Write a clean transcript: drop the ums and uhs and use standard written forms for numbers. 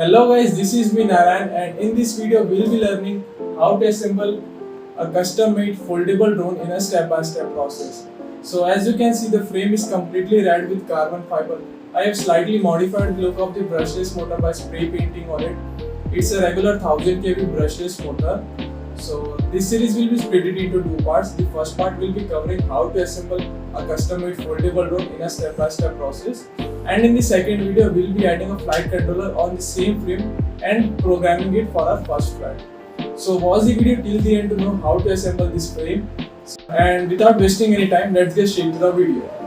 Hello guys, this is me Narayan, and in this video we'll be learning how to assemble a custom made foldable drone in a step-by-step process. So as you can see, the frame is completely wrapped with carbon fiber. I have slightly modified the look of the brushless motor by spray painting on it. It's a regular 1000 kV brushless motor. So this series will be split into two parts. The first part will be covering how to assemble a custom made foldable drone in a step-by-step process. And in the second video, we'll be adding a flight controller on the same frame and programming it for our first flight. So watch the video till the end to know how to assemble this frame. And without wasting any time, let's get straight to the video.